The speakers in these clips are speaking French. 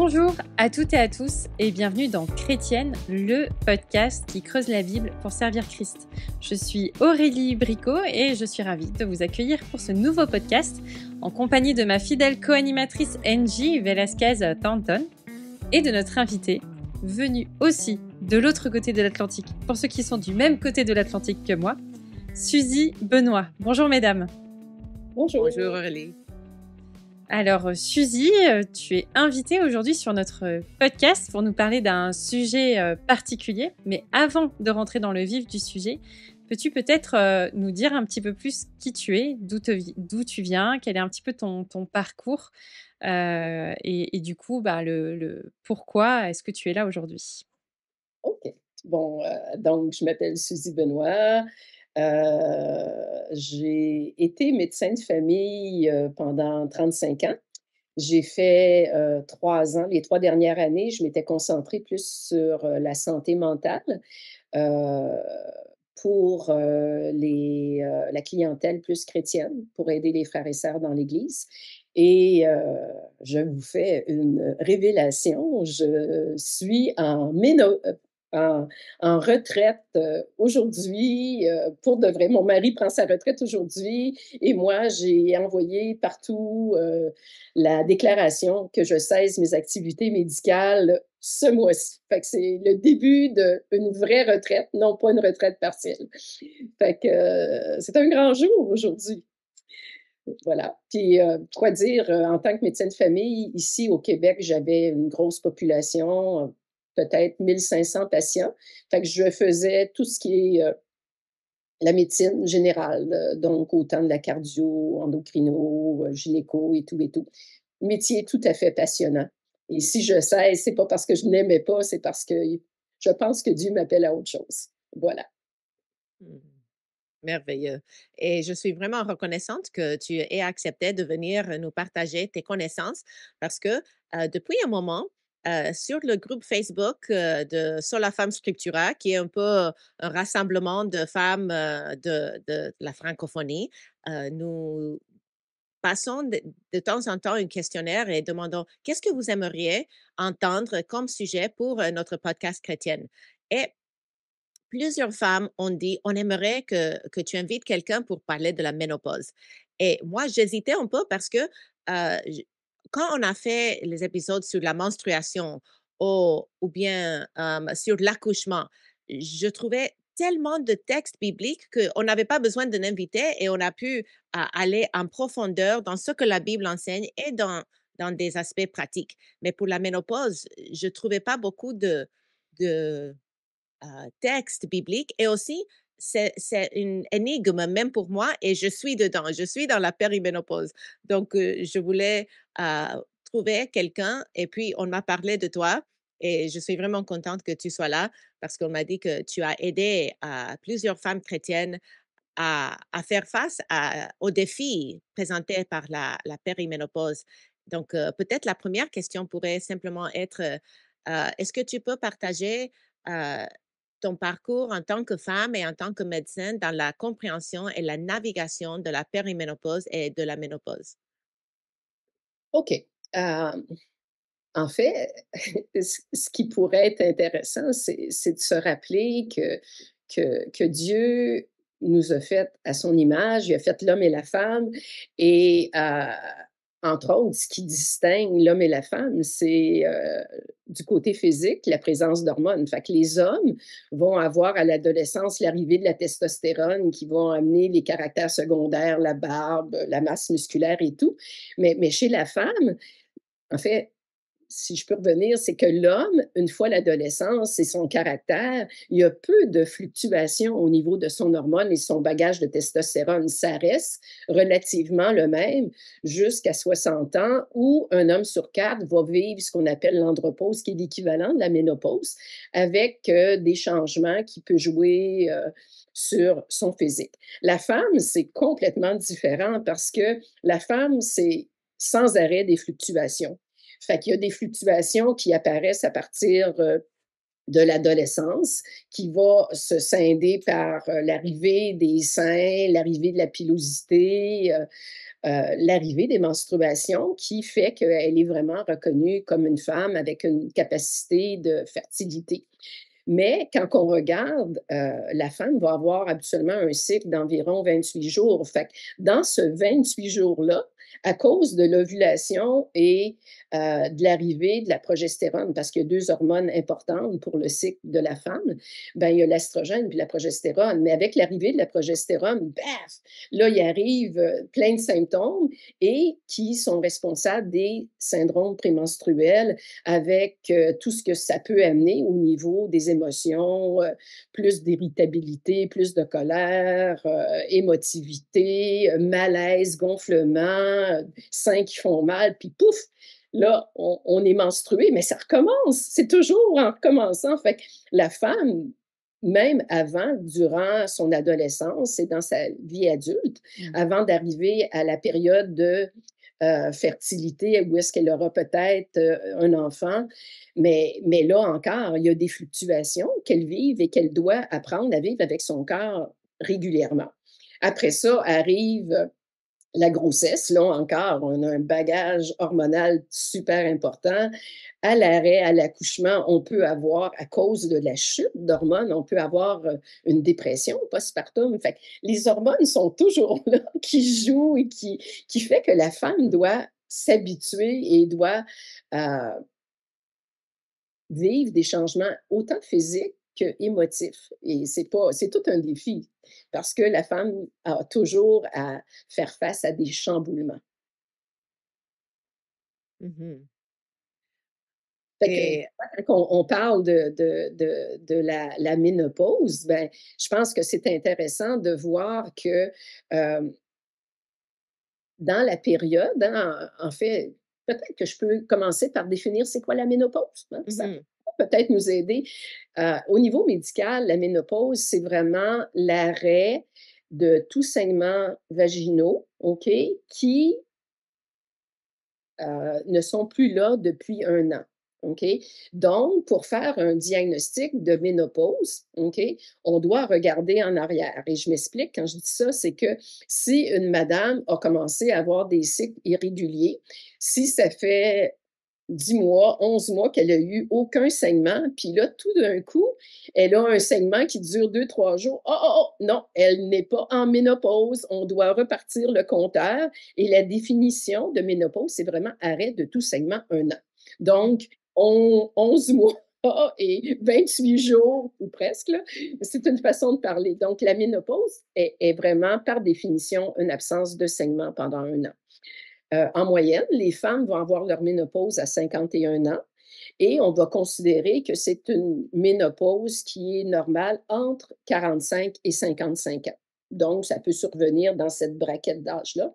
Bonjour à toutes et à tous et bienvenue dans Chrétienne, le podcast qui creuse la Bible pour servir Christ. Je suis Aurélie Bricot et je suis ravie de vous accueillir pour ce nouveau podcast en compagnie de ma fidèle co-animatrice Angie Velasquez-Thornton et de notre invitée, venue aussi de l'autre côté de l'Atlantique, pour ceux qui sont du même côté de l'Atlantique que moi, Suzy Benoît. Bonjour mesdames. Bonjour. Bonjour Aurélie. Alors Suzy, tu es invitée aujourd'hui sur notre podcast pour nous parler d'un sujet particulier. Mais avant de rentrer dans le vif du sujet, peux-tu peut-être nous dire un petit peu plus qui tu es, d'où tu viens, quel est un petit peu ton parcours et du coup, le pourquoi est-ce que tu es là aujourd'hui? OK. Bon, donc je m'appelle Suzy Benoît. J'ai été médecin de famille, pendant 35 ans. J'ai fait, 3 ans les 3 dernières années, je m'étais concentrée plus sur, la santé mentale, heu, pour, la clientèle plus chrétienne, pour aider les frères et sœurs dans l'Église et je vous fais une révélation, je suis en en retraite, aujourd'hui, pour de vrai. Mon mari prend sa retraite aujourd'hui et moi, j'ai envoyé partout, la déclaration que je cesse mes activités médicales ce mois-ci. Fait que c'est le début d'une vraie retraite, non pas une retraite partielle. Fait que, c'est un grand jour aujourd'hui. Voilà. Puis, quoi dire, en tant que médecin de famille, ici au Québec, j'avais une grosse population, peut-être 1 500 patients. Fait que je faisais tout ce qui est, la médecine générale, donc autant de la cardio, endocrino, gynéco et tout et tout. Métier tout à fait passionnant et si je cesse, c'est pas parce que je n'aimais pas, c'est parce que je pense que Dieu m'appelle à autre chose. Voilà. Mmh. Merveilleux et je suis vraiment reconnaissante que tu aies accepté de venir nous partager tes connaissances parce que, depuis un moment, sur le groupe Facebook, de Sur la femme scriptura, qui est un peu un rassemblement de femmes, de la francophonie, nous passons de temps en temps un questionnaire et demandons: «Qu'est-ce que vous aimeriez entendre comme sujet pour, notre podcast chrétienne?» Et plusieurs femmes ont dit: «On aimerait que tu invites quelqu'un pour parler de la ménopause» et moi, j'hésitais un peu parce que, j quand on a fait les épisodes sur la menstruation ou bien, sur l'accouchement, je trouvais tellement de textes bibliques qu'on n'avait pas besoin d'un invité et on a pu aller en profondeur dans ce que la Bible enseigne et dans des aspects pratiques. Mais pour la ménopause, je trouvais pas beaucoup de texte biblique et aussi c'est une énigme même pour moi et je suis dedans, je suis dans la périménopause. Donc je voulais, trouver quelqu'un et puis on m'a parlé de toi et je suis vraiment contente que tu sois là parce qu'on m'a dit que tu as aidé, plusieurs femmes chrétiennes à faire face aux défis présentés par la périménopause. Donc peut-être la première question pourrait simplement être, est-ce que tu peux partager, heu, ton parcours en tant que femme et en tant que médecin dans la compréhension et la navigation de la périménopause et de la ménopause? OK. Hem, En fait, ce qui pourrait être intéressant, c'est de se rappeler que Dieu nous a fait à son image, il a fait l'homme et la femme et entre autres, ce qui distingue l'homme et la femme, c'est, du côté physique, la présence d'hormones. Fait que les hommes vont avoir à l'adolescence l'arrivée de la testostérone qui vont amener les caractères secondaires, la barbe, la masse musculaire et tout. Mais chez la femme, en fait, si je peux revenir, c'est que l'homme, une fois l'adolescence et son caractère, il y a peu de fluctuations au niveau de son hormone et son bagage de testostérone. Ça reste relativement le même jusqu'à 60 ans où un homme sur 4 va vivre ce qu'on appelle l'andropause, qui est l'équivalent de la ménopause, avec des changements qui peuvent jouer sur son physique. La femme, c'est complètement différent parce que la femme, c'est sans arrêt des fluctuations. Fait qu'il y a des fluctuations qui apparaissent à partir, de l'adolescence qui va se scinder par l'arrivée des seins, l'arrivée de la pilosité, l'arrivée des menstruations qui fait qu'elle est vraiment reconnue comme une femme avec une capacité de fertilité. Mais quand on regarde, la femme va avoir habituellement un cycle d'environ 28 jours. Fait que dans ce 28 jours-là, à cause de l'ovulation et de l'arrivée de la progestérone, parce qu'il y a 2 hormones importantes pour le cycle de la femme, ben, il y a l'estrogène puis la progestérone. Mais avec l'arrivée de la progestérone, baf! Là, il arrive, plein de symptômes et qui sont responsables des syndromes prémenstruels avec, tout ce que ça peut amener au niveau des émotions, plus d'irritabilité, plus de colère, émotivité, malaise, gonflement, seins qui font mal, puis pouf! Là, on est menstrué, mais ça recommence. C'est toujours en recommençant. Fait que la femme, même avant, durant son adolescence et dans sa vie adulte, Mmh. avant d'arriver à la période de fertilité, où est-ce qu'elle aura peut-être un enfant. Mais là encore, il y a des fluctuations qu'elle vive et qu'elle doit apprendre à vivre avec son corps régulièrement. Après ça arrive la grossesse, là encore, on a un bagage hormonal super important. À l'arrêt, à l'accouchement, on peut avoir, à cause de la chute d'hormones, on peut avoir une dépression postpartum. Fait que les hormones sont toujours là, qui jouent et qui fait que la femme doit s'habituer et doit vivre des changements autant physiques qu'émotifs. Et c'est tout un défi parce que la femme a toujours à faire face à des chamboulements. Mmh. Fait que Et quand on parle de la ménopause, ben, je pense que c'est intéressant de voir que, dans la période, hein, en fait, peut-être que je peux commencer par définir c'est quoi la ménopause, hein? Ça mmh. peut peut-être nous aider. Au niveau médical, la ménopause, c'est vraiment l'arrêt de tous saignements vaginaux, OK, qui ne sont plus là depuis 1 an. OK? Donc, pour faire un diagnostic de ménopause, OK, on doit regarder en arrière. Et je m'explique quand je dis ça, c'est que si une madame a commencé à avoir des cycles irréguliers, si ça fait 10 mois, 11 mois qu'elle a eu aucun saignement, puis là, tout d'un coup, elle a un saignement qui dure 2, 3 jours. Oh, oh, oh, non, elle n'est pas en ménopause. On doit repartir le compteur. Et la définition de ménopause, c'est vraiment arrêt de tout saignement 1 an. Mmh. Donc, 11 mois et 28 jours, ou presque, là, c'est une façon de parler. Donc, la ménopause est vraiment, par définition, une absence de saignement pendant 1 an. En moyenne, les femmes vont avoir leur ménopause à 51 ans et on va considérer que c'est une ménopause qui est normale entre 45 et 55 ans. Donc, ça peut survenir dans cette braquette d'âge-là.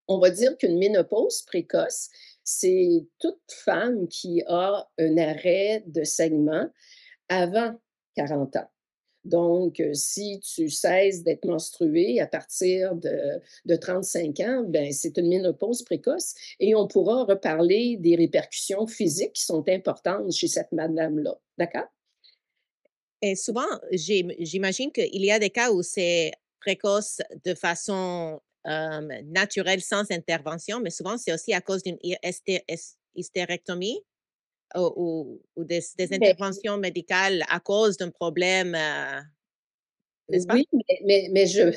On va dire qu'une ménopause précoce, c'est toute femme qui a un arrêt de saignement avant 40 ans. Donc, si tu cesses d'être menstruée à partir de 35 ans, ben, c'est une ménopause précoce et on pourra reparler des répercussions physiques qui sont importantes chez cette madame-là. D'accord? Et souvent, j'imagine qu'il y a des cas où c'est précoce de façon, naturelle sans intervention, mais souvent c'est aussi à cause d'une hystérectomie ou des Mais interventions médicales à cause d'un problème, n'est-ce pas? oui, mais je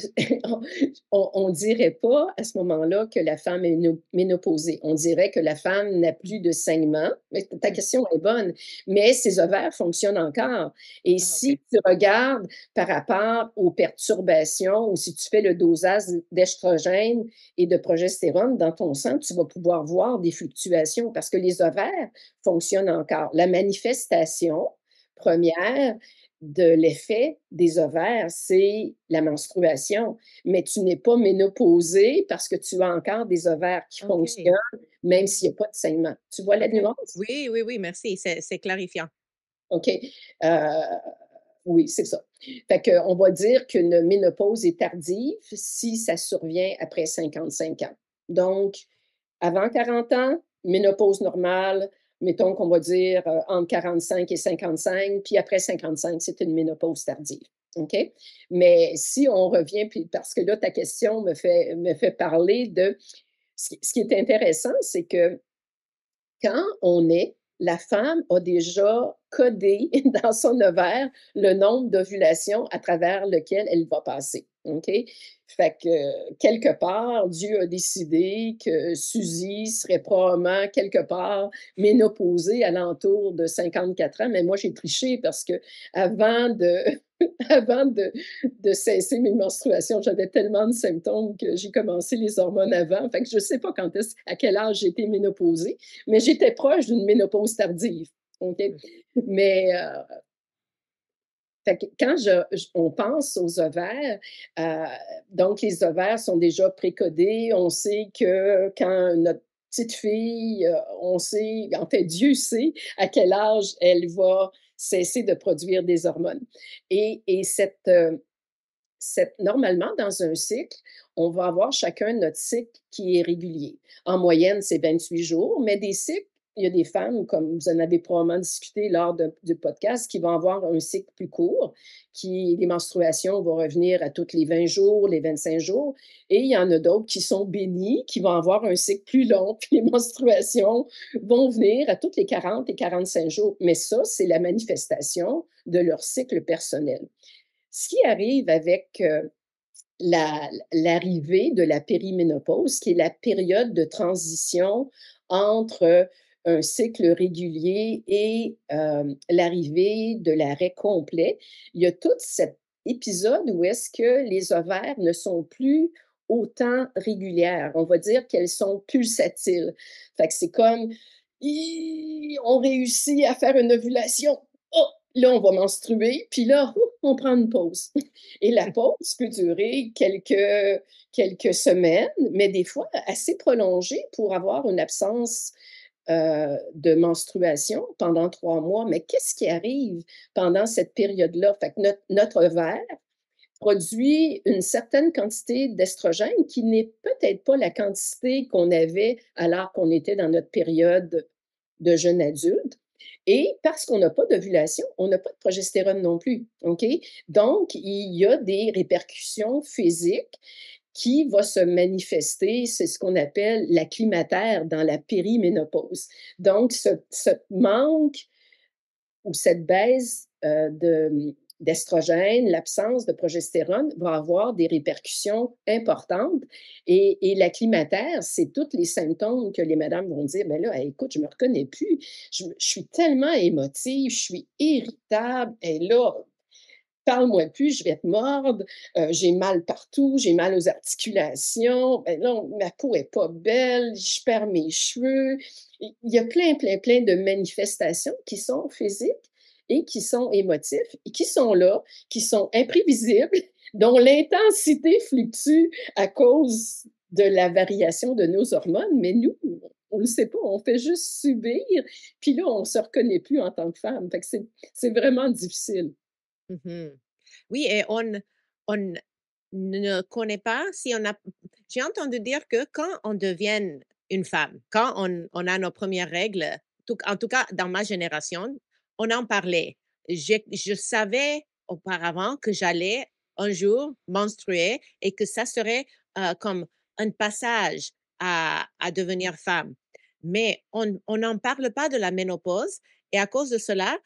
on dirait pas à ce moment-là que la femme est ménopausée. On dirait que la femme n'a Mmh. plus de saignement. Mais ta Mmh. question est bonne, mais ses ovaires fonctionnent encore et Ah, si OK. tu regardes par rapport aux perturbations ou si tu fais le dosage d'estrogène et de progestérone dans ton sang, tu vas pouvoir voir des fluctuations parce que les ovaires fonctionnent encore. La manifestation première de l'effet des ovaires, c'est la menstruation, mais tu n'es pas ménopausée parce que tu as encore des ovaires qui OK. fonctionnent, même Mmh. s'il n'y a pas de saignement. Tu vois la OK. nuance? Oui, oui, oui, merci, c'est clarifiant. OK. Oui, c'est ça. Fait qu'on va dire qu'une ménopause est tardive si ça survient après 55 ans. Donc, avant 40 ans, ménopause normale, mettons qu'on va dire entre 45 et 55, puis après 55, c'est une ménopause tardive. OK? Mais si on revient, puis parce que là, ta question me fait parler de ce qui est intéressant, c'est que quand on est, la femme a déjà codé dans son ovaire le nombre d'ovulations à travers lequel elle va passer. OK? Fait que quelque part, Dieu a décidé que Suzy serait probablement quelque part ménopausée à l'entour de 54 ans, mais moi j'ai triché parce que avant de avant de cesser mes menstruations, j'avais tellement de symptômes que j'ai commencé les hormones avant. Fait que je ne sais pas à quel âge j'ai été ménopausée, mais j'étais proche d'une ménopause tardive. OK? Mmh. Mais fait que quand on pense aux ovaires, euh, donc les ovaires sont déjà précodés. On sait que quand notre petite fille, on sait, en fait, Dieu sait à quel âge elle va cesser de produire des hormones. Et normalement, dans un cycle, on va avoir chacun notre cycle qui est régulier. En moyenne, c'est 28 jours, mais des cycles, il y a des femmes, comme vous en avez probablement discuté lors du podcast, qui vont avoir un cycle plus court, les menstruations vont revenir à toutes les 20 jours, les 25 jours, et il y en a d'autres qui sont bénies, qui vont avoir un cycle plus long, puis les menstruations vont venir à toutes les 40 et 45 jours. Mais ça, c'est la manifestation de leur cycle personnel. Ce qui arrive avec l'arrivée de la périménopause, qui est la période de transition entre un cycle régulier et l'arrivée de l'arrêt complet, il y a tout cet épisode où est-ce que les ovaires ne sont plus autant régulières. On va dire qu'elles sont pulsatiles. Fait que c'est comme, on réussit à faire une ovulation. Oh, là, on va menstruer, puis là, on prend une pause. Et la pause peut durer quelques semaines, mais des fois assez prolongée pour avoir une absence de menstruation pendant 3 mois. Mais qu'est-ce qui arrive pendant cette période-là? Fait que notre ovaire produit une certaine quantité d'estrogène qui n'est peut-être pas la quantité qu'on avait alors qu'on était dans notre période de jeune adulte. Et parce qu'on n'a pas d'ovulation, on n'a pas de progestérone non plus. OK? Donc, il y a des répercussions physiques qui vont se manifester, c'est ce qu'on appelle la climatère dans la périménopause. Donc, ce manque ou cette baisse d'estrogène, l'absence de progestérone va avoir des répercussions importantes. Et la climatère, c'est tous les symptômes que les madames vont dire, mais là, écoute, je ne me reconnais plus, je suis tellement émotive, je suis irritable, et là, parle-moi plus, je vais te mordre, j'ai mal partout, j'ai mal aux articulations, ben là, ma peau est pas belle, je perds mes cheveux. Il y a plein, plein, plein de manifestations qui sont physiques et qui sont émotifs et qui sont là, qui sont imprévisibles, dont l'intensité fluctue à cause de la variation de nos hormones, mais nous, on ne le sait pas, on fait juste subir, puis là, on ne se reconnaît plus en tant que femme. Fait que c'est vraiment difficile. Mmh. Oui, et on ne connaît pas si on a j'ai entendu dire que quand on devient une femme, quand on a nos premières règles, en tout cas dans ma génération, on en parlait. Je savais auparavant que j'allais un jour menstruer et que ça serait, comme un passage à devenir femme. Mais on n'en parle pas de la ménopause et à cause de cela,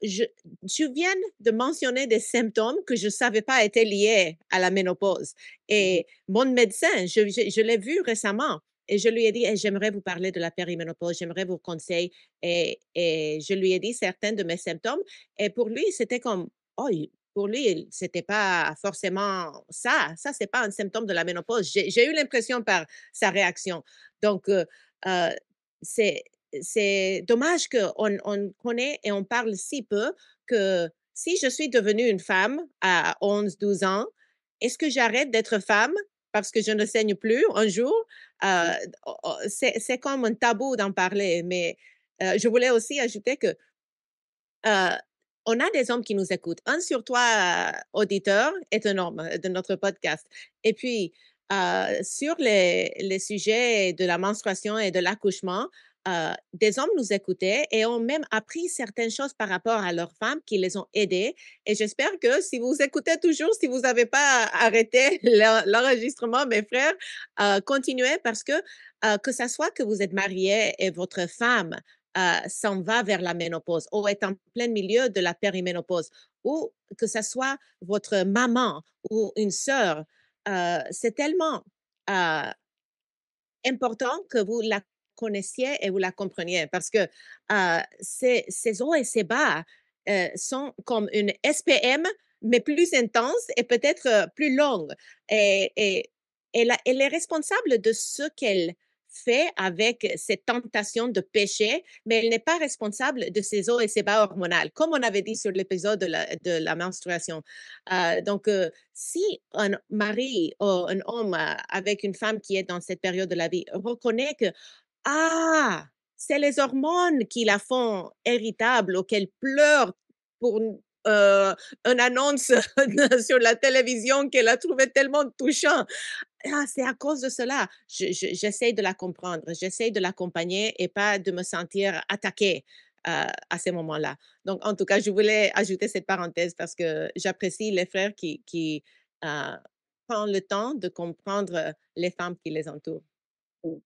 je tu viens de mentionner des symptômes que je ne savais pas étaient liés à la ménopause et mon médecin, je l'ai vu récemment et je lui ai dit: «Eh, j'aimerais vous parler de la périménopause, j'aimerais vos conseils» et je lui ai dit certains de mes symptômes et pour lui, c'était comme, oh, pour lui, c'était pas forcément ça. Ça, c'est pas un symptôme de la ménopause. J'ai eu l'impression par sa réaction. Donc, heu, c'est c'est dommage qu'on connaît et on parle si peu que si je suis devenue une femme à 11, 12 ans, est-ce que j'arrête d'être femme parce que je ne saigne plus un jour? C'est comme un tabou d'en parler, mais je voulais aussi ajouter que Heu, on a des hommes qui nous écoutent. Un sur 3 auditeurs est un homme, de notre podcast et puis, sur les sujets de la menstruation et de l'accouchement, des hommes nous écoutaient et ont même appris certaines choses par rapport à leurs femmes qui les ont aidés. Et j'espère que si vous écoutez toujours, si vous n'avez pas arrêté l'enregistrement, mes frères, continuez parce que ça soit que vous êtes marié et votre femme s'en va vers la ménopause ou est en plein milieu de la périménopause ou que ça soit votre maman ou une sœur, c'est tellement euh, important que vous la connaissiez et vous la compreniez parce que ces hauts et ces bas sont comme une SPM, mais plus intense et peut-être plus longue. Et elle est responsable de ce qu'elle fait avec cette tentation de péché, mais elle n'est pas responsable de ses hauts et ses bas hormonaux, comme on avait dit sur l'épisode de la menstruation. Si un mari ou un homme avec une femme qui est dans cette période de la vie reconnaît que, ah, c'est les hormones qui la font irritable ou qu'elle pleure pour une annonce sur la télévision qu'elle a trouvé tellement touchant. Ah, c'est à cause de cela. J'essaie de la comprendre, j'essaie de l'accompagner et pas de me sentir attaquée à ces moments-là. Donc, en tout cas, je voulais ajouter cette parenthèse parce que j'apprécie les frères qui euh, prennent le temps de comprendre les femmes qui les entourent. Mmh.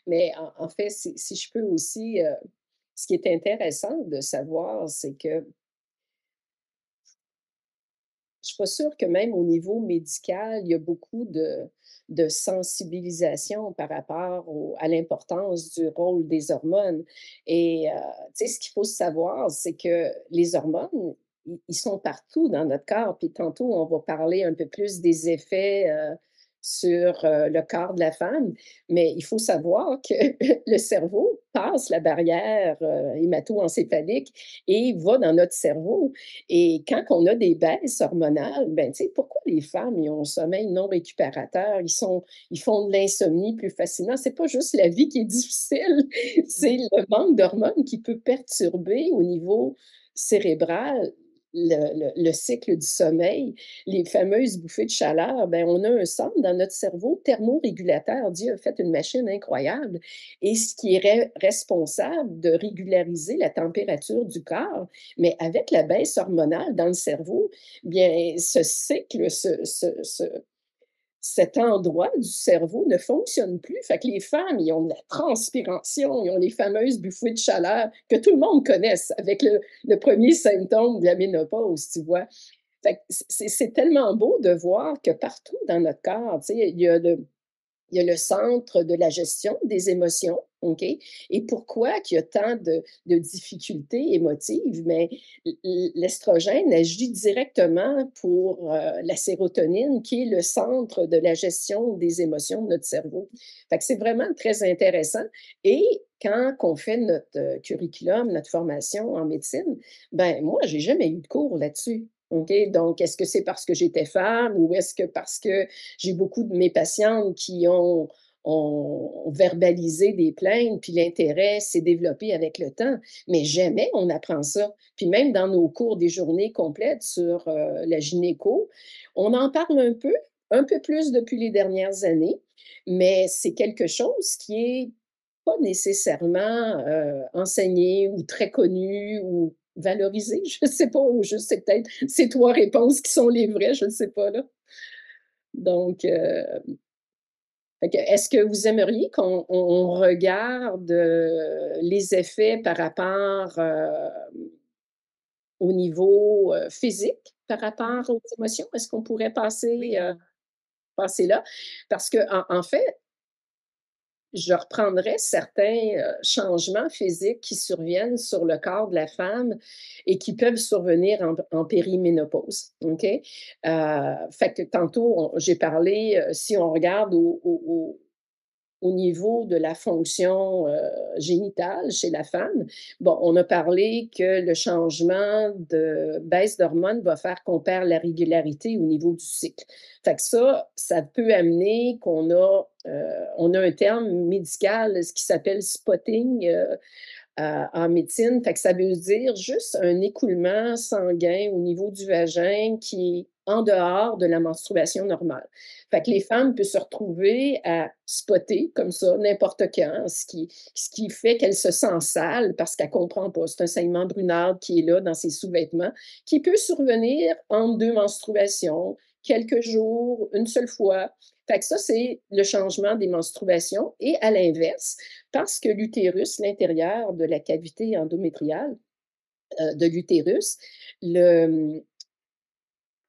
Mais en fait, si je peux aussi, ce qui est intéressant de savoir, c'est que je suis pas sûre que même au niveau médical, il y a beaucoup de sensibilisation par rapport à l'importance du rôle des hormones. Et tu sais, ce qu'il faut savoir, c'est que les hormones, ils sont partout dans notre corps. Puis tantôt, on va parler un peu plus des effets sur le corps de la femme. Mais il faut savoir que le cerveau passe la barrière hémato-encéphalique et va dans notre cerveau. Et quand on a des baisses hormonales, ben, tu sais, pourquoi les femmes, ils ont un sommeil non récupérateur, ils font de l'insomnie plus facilement? C'est pas juste la vie qui est difficile, c'est Mhm. le manque d'hormones qui peut perturber au niveau cérébral le cycle du sommeil. Les fameuses bouffées de chaleur, ben, on a un centre dans notre cerveau thermorégulateur. Dieu a fait une machine incroyable. Et ce qui est responsable de régulariser la température du corps, mais avec la baisse hormonale dans le cerveau, bien, ce cycle, cet endroit du cerveau ne fonctionne plus. Fait que les femmes, ils ont de la transpiration, ils ont les fameuses bouffées de chaleur que tout le monde connaisse avec le premier symptôme de la ménopause, tu vois. Fait que c'est tellement beau de voir que partout dans notre corps, tu sais, il y a le centre de la gestion des émotions, OK? Et pourquoi qu'il y a tant de difficultés émotives? Mais l'estrogène agit directement pour la sérotonine, qui est le centre de la gestion des émotions de notre cerveau. Fait que c'est vraiment très intéressant. Et quand on fait notre curriculum, notre formation en médecine, ben moi, j'ai jamais eu de cours là-dessus. OK? Donc, est-ce que c'est parce que j'étais femme ou est-ce que parce que j'ai beaucoup de mes patientes qui ont verbalisé des plaintes, puis l'intérêt s'est développé avec le temps. Mais jamais on apprend ça. Puis même dans nos cours des journées complètes sur la gynéco, on en parle un peu plus depuis les dernières années, mais c'est quelque chose qui est pas nécessairement enseigné ou très connu ou valorisé. Je ne sais pas, ou juste c'est peut-être ces trois réponses qui sont les vraies, je ne sais pas là. Donc, fait que est-ce que vous aimeriez qu'on regarde, les effets par rapport, au niveau, physique, par Mhm. rapport aux émotions? Est-ce qu'on pourrait Oui, passer là? Parce qu'en fait, je reprendrais certains, changements physiques qui surviennent sur le corps de la femme et qui peuvent survenir en périménopause, OK? Fait que tantôt, j'ai parlé, si on regarde au niveau de la fonction génitale chez la femme, bon, on a parlé que le changement de baisse d'hormones va faire qu'on perd la régularité au niveau du cycle. Fait que ça peut amener qu'on a, on a un terme médical, ce qui s'appelle spotting, en médecine. Fait que ça veut dire juste un écoulement sanguin au niveau du vagin qui est en dehors de la menstruation normale. Fait que les femmes peuvent se retrouver à spotter comme ça n'importe quand, ce qui fait qu'elle se sent sale parce qu'elle comprend pas. C'est un saignement brunâtre qui est là dans ses sous-vêtements, qui peut survenir entre 2 menstruations, quelques jours, une seule fois. Fait que ça, c'est le changement des menstruations et à l'inverse, parce que l'utérus, l'intérieur de la cavité endométriale, de l'utérus, le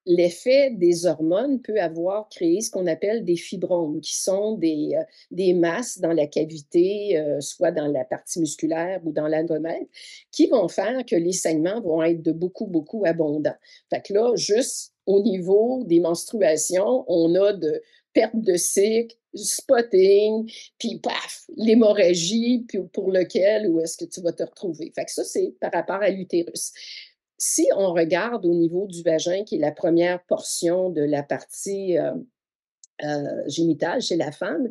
l'effet des hormones peut avoir créé ce qu'on appelle des fibromes, qui sont des masses dans la cavité, soit dans la partie musculaire ou dans l'endomètre, qui vont faire que les saignements vont être de beaucoup, beaucoup abondants. Fait que là, juste au niveau des menstruations, on a de perte de cycle, spotting, puis paf, l'hémorragie, puis pour lequel, où est-ce que tu vas te retrouver. Fait que ça, c'est par rapport à l'utérus. Si on regarde au niveau du vagin, qui est la première portion de la partie génitale chez la femme,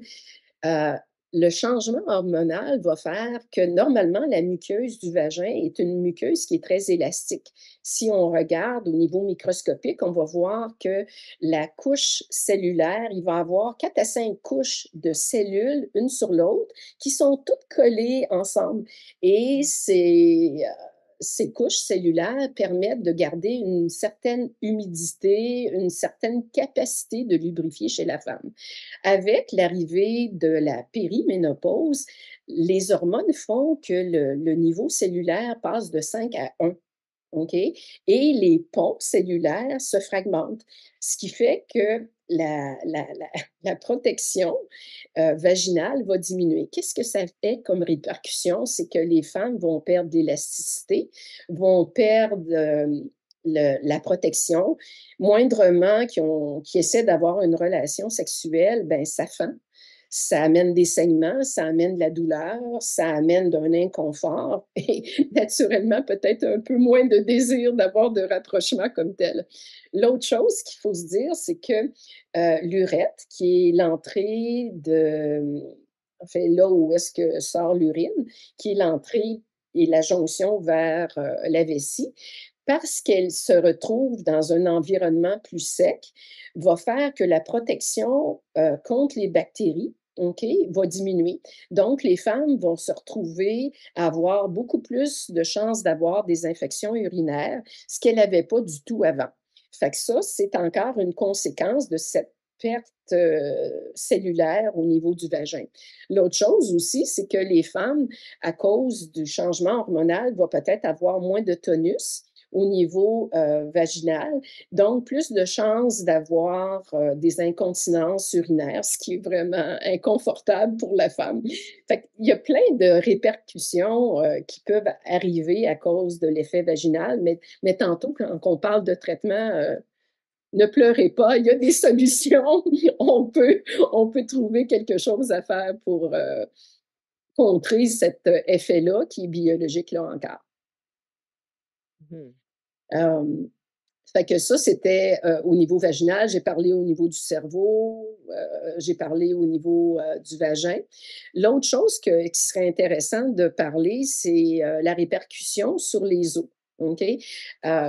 euh, le changement hormonal va faire que normalement, la muqueuse du vagin est une muqueuse qui est très élastique. Si on regarde au niveau microscopique, on va voir que la couche cellulaire, il va y avoir 4 à 5 couches de cellules, une sur l'autre, qui sont toutes collées ensemble. Et ces couches cellulaires permettent de garder une certaine humidité, une certaine capacité de lubrifier chez la femme. Avec l'arrivée de la périménopause, les hormones font que le niveau cellulaire passe de 5 à 1. OK? Et les pompes cellulaires se fragmentent, ce qui fait que la protection vaginale va diminuer. Qu'est-ce que ça fait comme répercussion? C'est que les femmes vont perdre d'élasticité, vont perdre la protection. Moindrement qui essaient d'avoir une relation sexuelle, ben ça fend. Ça amène des saignements, ça amène de la douleur, ça amène d'un inconfort et naturellement peut-être un peu moins de désir d'avoir de rapprochement comme tel. L'autre chose qu'il faut se dire, c'est que l'urètre, qui est l'entrée enfin là où est-ce que sort l'urine, qui est l'entrée et la jonction vers la vessie, parce qu'elle se retrouve dans un environnement plus sec, va faire que la protection contre les bactéries, OK, va diminuer. Donc, les femmes vont se retrouver à avoir beaucoup plus de chances d'avoir des infections urinaires, ce qu'elles n'avaient pas du tout avant. Fait que ça, c'est encore une conséquence de cette perte cellulaire au niveau du vagin. L'autre chose aussi, c'est que les femmes, à cause du changement hormonal, vont peut-être avoir moins de tonus au niveau vaginal, donc plus de chances d'avoir des incontinences urinaires, ce qui est vraiment inconfortable pour la femme. Fait qu'il y a plein de répercussions qui peuvent arriver à cause de l'effet vaginal, mais tantôt, quand on parle de traitement, ne pleurez pas, il y a des solutions. On peut trouver quelque chose à faire pour contrer cet effet-là qui est biologique là encore. Mhm. Euh, Fait que ça, c'était au niveau vaginal. J'ai parlé au niveau du cerveau, j'ai parlé au niveau du vagin. L'autre chose qui serait intéressant de parler, c'est la répercussion sur les os. OK?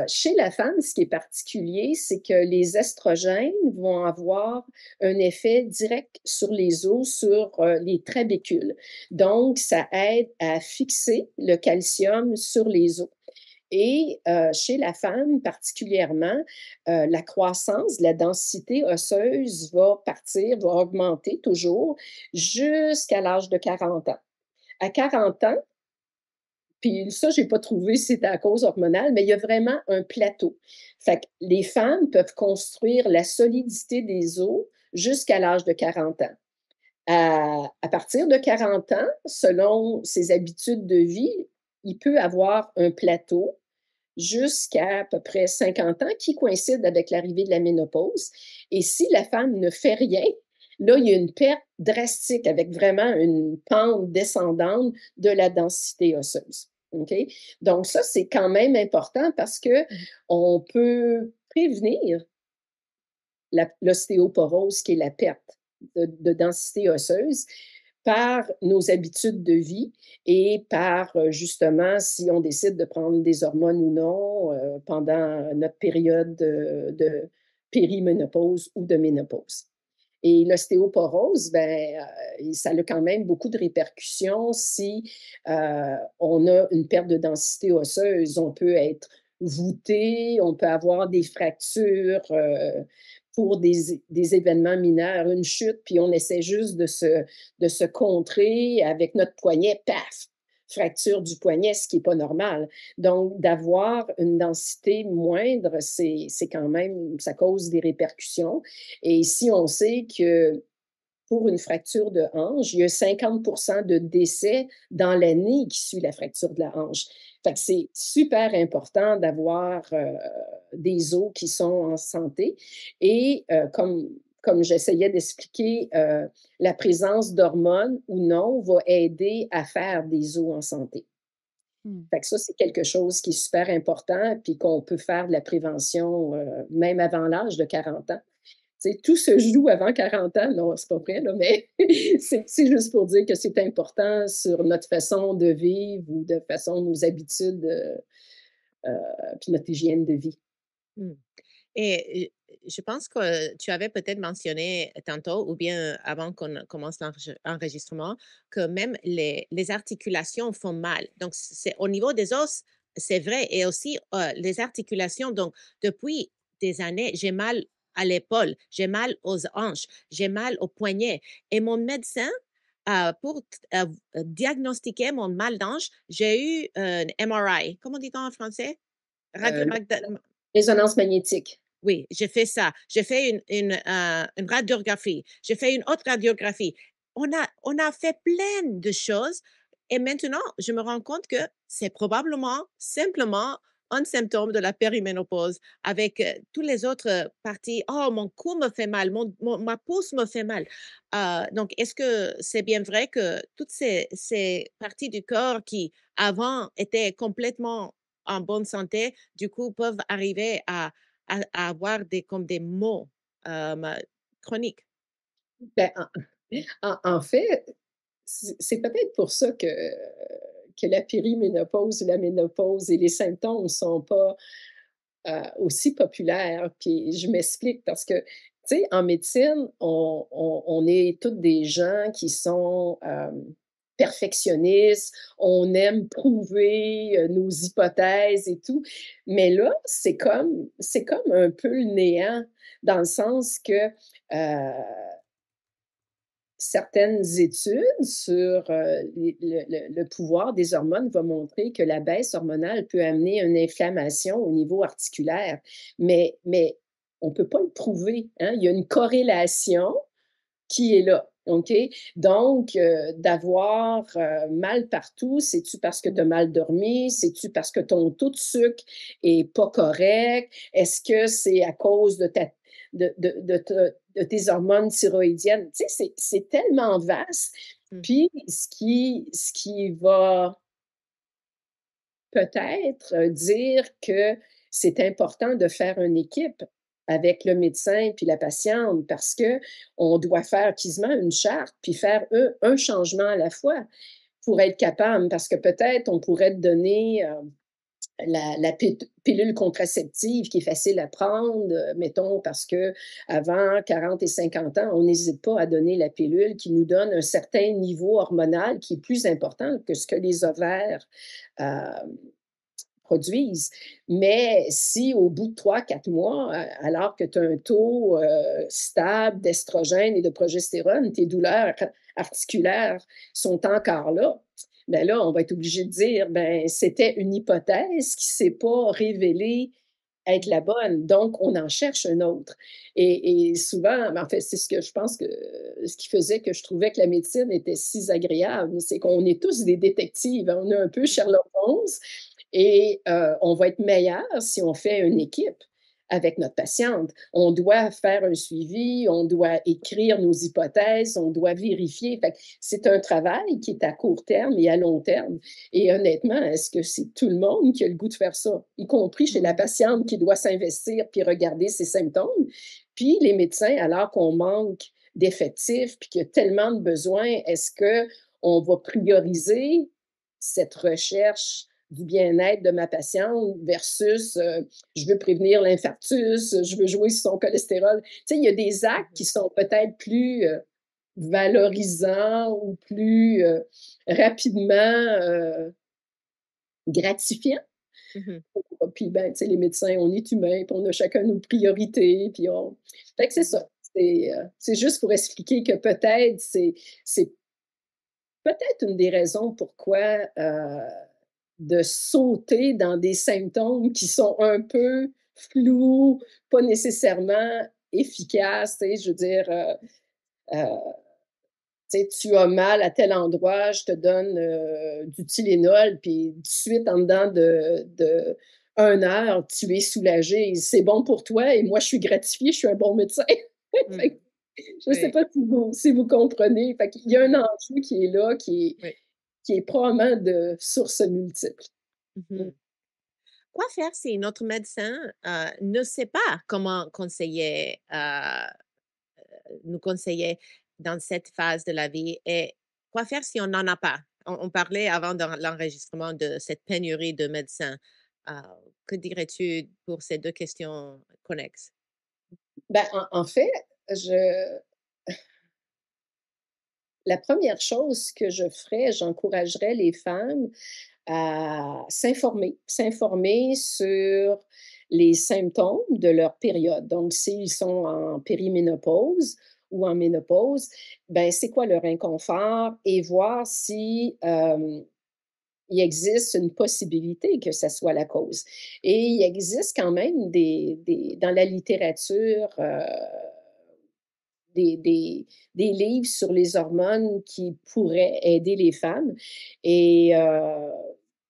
Chez la femme, ce qui est particulier, c'est que les estrogènes vont avoir un effet direct sur les os, sur les trabécules. Donc, ça aide à fixer le calcium sur les os. Et chez la femme particulièrement, la croissance, la densité osseuse va partir, va augmenter toujours jusqu'à l'âge de 40 ans. À 40 ans, puis ça, j'ai pas trouvé si c'était à cause hormonale, mais il y a vraiment un plateau. Fait que les femmes peuvent construire la solidité des os jusqu'à l'âge de 40 ans. À partir de 40 ans, selon ses habitudes de vie, il peut avoir un plateau jusqu'à peu près 50 ans, qui coïncide avec l'arrivée de la ménopause. Et si la femme ne fait rien, là, il y a une perte drastique avec vraiment une pente descendante de la densité osseuse. OK? Donc, ça, c'est quand même important parce que on peut prévenir l'ostéoporose, qui est la perte de densité osseuse, par nos habitudes de vie et par, justement, si on décide de prendre des hormones ou non, pendant notre période de périménopause ou de ménopause. Et l'ostéoporose, ben, ça a quand même beaucoup de répercussions si, on a une perte de densité osseuse. On peut être voûté, on peut avoir des fractures, pour des événements mineurs, une chute, puis on essaie juste de se contrer avec notre poignet, paf! Fracture du poignet, ce qui est pas normal. Donc d'avoir une densité moindre, c'est quand même ça cause des répercussions et si on sait que pour une fracture de hanche, il y a 50 de décès dans l'année qui suit la fracture de la hanche. Fait que c'est super important d'avoir, des os qui sont en santé et comme j'essayais d'expliquer, la présence d'hormones ou non va aider à faire des os en santé. Mmh. Fait que ça, c'est quelque chose qui est super important puis qu'on peut faire de la prévention, même avant l'âge de 40 ans. Tu sais, tout se joue avant 40 ans. Non, c'est pas vrai, là, mais c'est juste pour dire que c'est important sur notre façon de vivre ou de façon nos habitudes, puis notre hygiène de vie. Mmh. Et je pense que tu avais peut-être mentionné tantôt, ou bien avant qu'on commence l'enregistrement, que même les articulations font mal. Donc, c'est au niveau des os, c'est vrai. Et aussi, les articulations, donc, depuis des années, j'ai mal à l'épaule, j'ai mal aux hanches, j'ai mal au poignet. Et mon médecin, pour diagnostiquer mon mal d'hanche, j'ai eu un MRI. Comment dit-on en français? Radio, Le résonance magnétique. oui, j'ai fait ça. J'ai fait une radiographie. J'ai fait une autre radiographie. On a fait plein de choses et maintenant, je me rends compte que c'est probablement simplement un symptôme de la périménopause avec, tous les autres, parties. «Oh, mon cou me fait mal, ma pouce me fait mal». Donc est-ce que c'est bien vrai que toutes ces parties du corps qui, avant, étaient complètement en bonne santé, du coup, peuvent arriver à avoir comme des maux, hem, chroniques. Ben, en fait, c'est peut-être pour ça que la périménopause ou la ménopause et les symptômes ne sont pas, aussi populaires. Puis je m'explique parce que, tu sais, en médecine, on est toutes des gens qui sont, perfectionnistes, on aime prouver, nos hypothèses et tout. Mais là, c'est comme un peu le néant dans le sens que, certaines études sur, le pouvoir des hormones vont montrer que la baisse hormonale peut amener une inflammation au niveau articulaire, mais on ne peut pas le prouver, hein. Il y a une corrélation qui est là, OK? Donc, d'avoir, mal partout, c'est-tu parce que tu as mal dormi? C'est-tu parce que ton taux de sucre est pas correct? Est-ce que c'est à cause de ta de tes hormones thyroïdiennes? Tu sais, c'est tellement vaste. Mmh. Puis ce qui va peut-être, dire que c'est important de faire une équipe avec le médecin puis la patiente parce que on doit faire quasiment une charte puis faire un changement à la fois pour être capable. Parce que peut-être on pourrait te donner, la pilule contraceptive qui est facile à prendre, mettons parce qu'avant 40 et 50 ans, on n'hésite pas à donner la pilule qui nous donne un certain niveau hormonal qui est plus important que ce que les ovaires, hem produisent. Mais si au bout de 3 4 mois, alors que tu as un taux, stable d'estrogène et de progestérone, tes douleurs articulaires sont encore là, ben là, on va être obligé de dire, ben, c'était une hypothèse qui s'est pas révélée être la bonne, donc on en cherche un autre et souvent, ben, en fait, c'est ce que je pense que ce qui faisait que je trouvais que la médecine était si agréable, c'est qu'on est tous des détectives, hein. On est un peu Sherlock Holmes et on va être meilleur si on fait une équipe avec notre patiente. On doit faire un suivi, on doit écrire nos hypothèses, on doit vérifier. Fait que c'est un travail qui est à court terme et à long terme. Et honnêtement, est-ce que c'est tout le monde qui a le goût de faire ça? Y compris chez la Mmh. patiente qui doit s'investir puis regarder ses symptômes, puis les médecins, alors qu'on manque d'effectifs, puis qu'il y a tellement de besoins, est-ce qu'on va prioriser cette recherche du bien-être de ma patiente versus je veux prévenir l'infarctus, je veux jouer sur son cholestérol. Tu sais, il y a des actes qui Mhm. sont peut-être plus valorisants ou plus rapidement gratifiants. Mhm. Puis, ben, tu sais, les médecins, on est humains, puis on a chacun nos priorités, puis on fait que c'est Mhm. ça. C'est juste pour expliquer que peut-être c'est peut-être une des raisons pourquoi, de sauter dans des symptômes qui sont un peu flous, pas nécessairement efficaces, tu sais, je veux dire, heu tu sais, tu as mal à tel endroit, je te donne du Tylenol, puis tout de suite, en dedans de 1 heure, tu es soulagé. C'est bon pour toi et moi, je suis gratifiée, je suis un bon médecin. Fait que Mhm. je ne sais Oui. pas si vous comprenez. Fait qu'il y a un Mhm. enjeu qui est là, Oui. qui est probablement de sources multiples. Mmh. Mhm. Quoi faire si notre médecin ne sait pas comment nous conseiller dans cette phase de la vie et quoi faire si on n'en a pas? On parlait avant dans l'enregistrement de cette pénurie de médecins. Euh, que dirais-tu pour ces deux questions connexes? Ben, en fait, je la première chose que je ferais, j'encouragerais les femmes à s'informer sur les symptômes de leur période. Donc, s'ils sont en périménopause ou en ménopause, ben, c'est quoi leur inconfort et voir si, il existe une possibilité que ça soit la cause. Et il existe quand même des dans la littérature, des des des livres sur les hormones qui pourraient aider les femmes et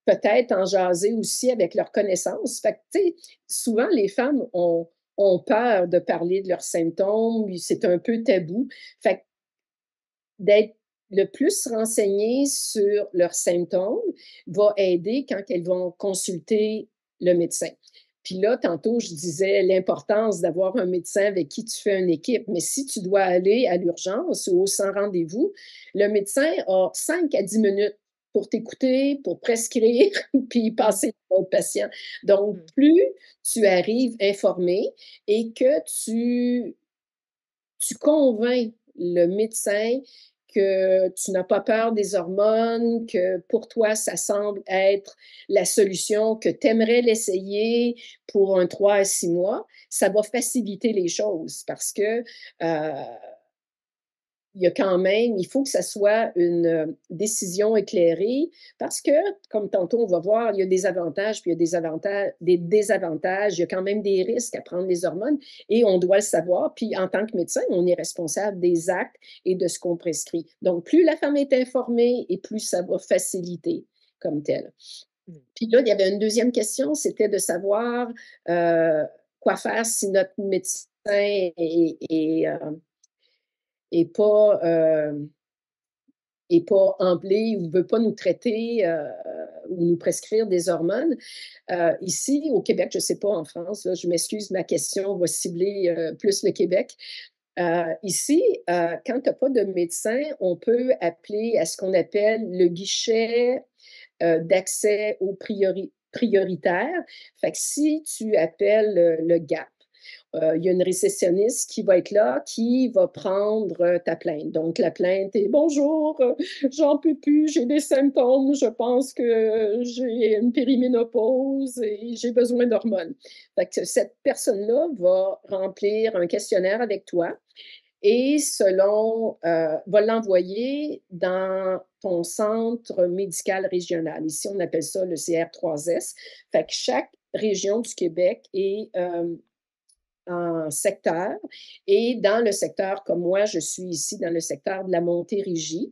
peut-être en jaser aussi avec leurs connaissances. Fait que, tu sais, souvent les femmes ont peur de parler de leurs symptômes, c'est un peu tabou. Fait que d'être le plus renseignées sur leurs symptômes va aider quand elles vont consulter le médecin. Puis là, tantôt, je disais l'importance d'avoir un médecin avec qui tu fais une équipe. Mais si tu dois aller à l'urgence ou au sans rendez-vous, le médecin a 5 à 10 minutes pour t'écouter, pour prescrire, puis Mm, passer à l'autre patient. Donc, mm, plus tu arrives informé et que tu convaincs le médecin que tu n'as pas peur des hormones, que pour toi, ça semble être la solution, que tu aimerais l'essayer pour un 3 à 6 mois, ça va faciliter les choses parce que, il y a quand même il faut que ça soit une, décision éclairée parce que, comme tantôt on va voir, il y a des avantages, puis il y a des désavantages. Il y a quand même des risques à prendre les hormones et on doit le savoir. Puis en tant que médecin, on est responsable des actes et de ce qu'on prescrit. Donc plus la femme est informée et plus ça va faciliter comme tel. mm. Puis là, il y avait une deuxième question, c'était de savoir, heu, quoi faire si notre médecin est pas, et pas emblée ou veut pas nous traiter, ou nous prescrire des hormones. Ici, au Québec, je ne sais pas en France, là, je m'excuse, ma question va cibler, plus le Québec. Ici, quand tu as pas de médecin, on peut appeler à ce qu'on appelle le guichet, d'accès aux prioritaires. Fait que si tu appelles, le GAP, il y a une réceptionniste qui va être là, qui va prendre ta plainte. Donc, la plainte est bonjour, j'en peux plus, j'ai des symptômes, je pense que j'ai une périménopause et j'ai besoin d'hormones. Fait que cette personne-là va remplir un questionnaire avec toi et va l'envoyer dans ton centre médical régional. Ici, on appelle ça le CR3S. Fait que chaque région du Québec est en secteur. Et dans le secteur, comme moi, je suis ici dans le secteur de la Montérégie,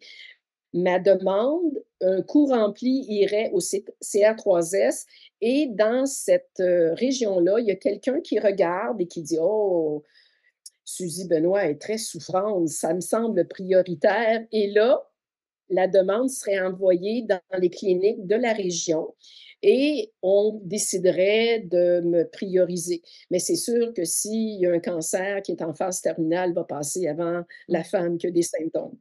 ma demande, un coup rempli, irait au CR3S. Et dans cette région-là, il y a quelqu'un qui regarde et qui dit, oh, Suzy Benoît est très souffrante, ça me semble prioritaire. Et là, la demande serait envoyée dans les cliniques de la région et on déciderait de me prioriser. Mais c'est sûr que s'il y a un cancer qui est en phase terminale, va passer avant la Mmh. femme qui a des symptômes.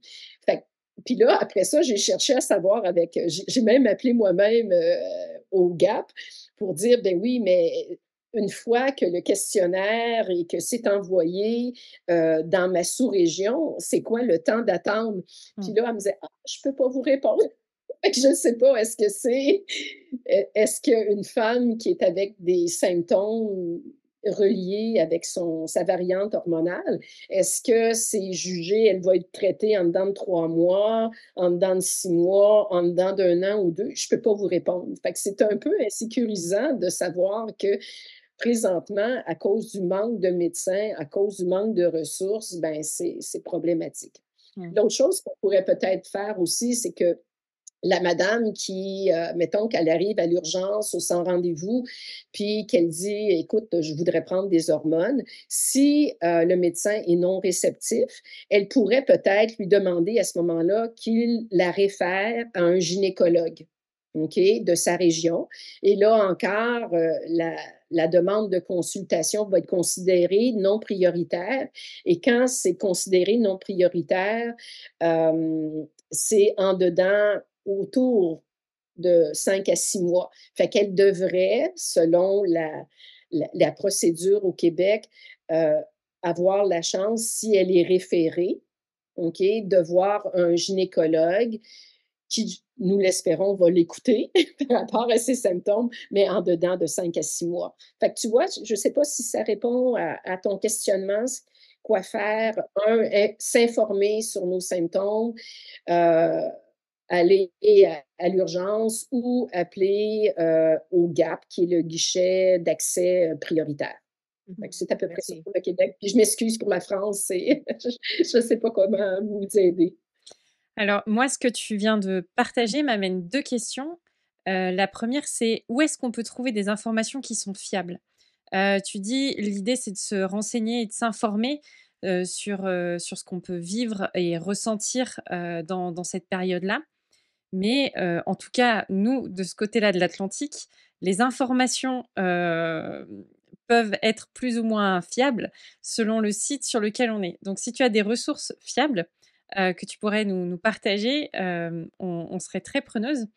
Fait que puis là, après ça, j'ai cherché à savoir avec, j'ai même appelé moi-même, au GAP pour dire: «Ben oui, mais une fois que le questionnaire et que c'est envoyé, dans ma sous-région, c'est quoi le temps d'attente?» Puis Mmh. là, elle me disait: «Ah, je peux pas vous répondre». Fait que je ne sais pas, est-ce qu'une femme qui est avec des symptômes reliés avec sa variante hormonale, est-ce que c'est jugé, elle va être traitée en dedans de 3 mois, en dedans de 6 mois, en dedans d'un an ou 2? Je peux pas vous répondre. Fait que c'est un peu insécurisant de savoir que présentement, à cause du manque de médecins, à cause du manque de ressources, ben c'est problématique. Mmh. L'autre chose qu'on pourrait peut-être faire aussi, c'est que la madame qui, mettons qu'elle arrive à l'urgence ou sans rendez-vous, puis qu'elle dit: «Écoute, je voudrais prendre des hormones». Si, le médecin est non réceptif, elle pourrait peut-être lui demander à ce moment-là qu'il la réfère à un gynécologue, OK, de sa région et là encore, la demande de consultation va être considérée non prioritaire et quand c'est considéré non prioritaire, c'est en dedans autour de 5 à 6 mois. Fait qu'elle devrait, selon la procédure au Québec, heu, avoir la chance, si elle est référée, OK, de voir un gynécologue qui, nous l'espérons, va l'écouter par rapport à ses symptômes, mais en dedans de 5 à 6 mois. Fait que tu vois, je ne sais pas si ça répond à ton questionnement, quoi faire? S'informer sur nos symptômes, heu, aller à l'urgence ou appeler, au GAP, qui est le guichet d'accès, prioritaire. Fait que Mhm. c'est à peu près ça Merci. pour le Québec. Puis je m'excuse pour la France, c'est je ne sais pas comment vous aider. Alors moi, ce que tu viens de partager m'amène 2 questions. La première, c'est où est-ce qu'on peut trouver des informations qui sont fiables? Tu dis l'idée, c'est de se renseigner et de s'informer, sur ce qu'on peut vivre et ressentir, dans cette période-là. Mais, en tout cas, nous, de ce côté-là de l'Atlantique, les informations, peuvent être plus ou moins fiables selon le site sur lequel on est. Donc si tu as des ressources fiables, que tu pourrais nous partager, on serait très preneuse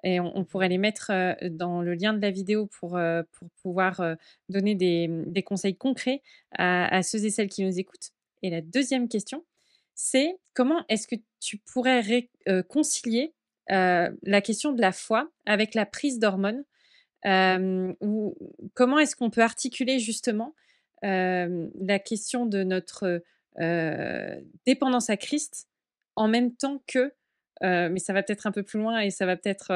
et on pourrait les mettre, dans le lien de la vidéo pour pouvoir, donner des conseils concrets à ceux et celles qui nous écoutent. Et la deuxième question, c'est comment est-ce que tu pourrais concilier la question de la foi avec la prise d'hormones, ou comment est-ce qu'on peut articuler justement, la question de notre, dépendance à Christ en même temps que, mais ça va peut-être un peu plus loin et ça va peut-être,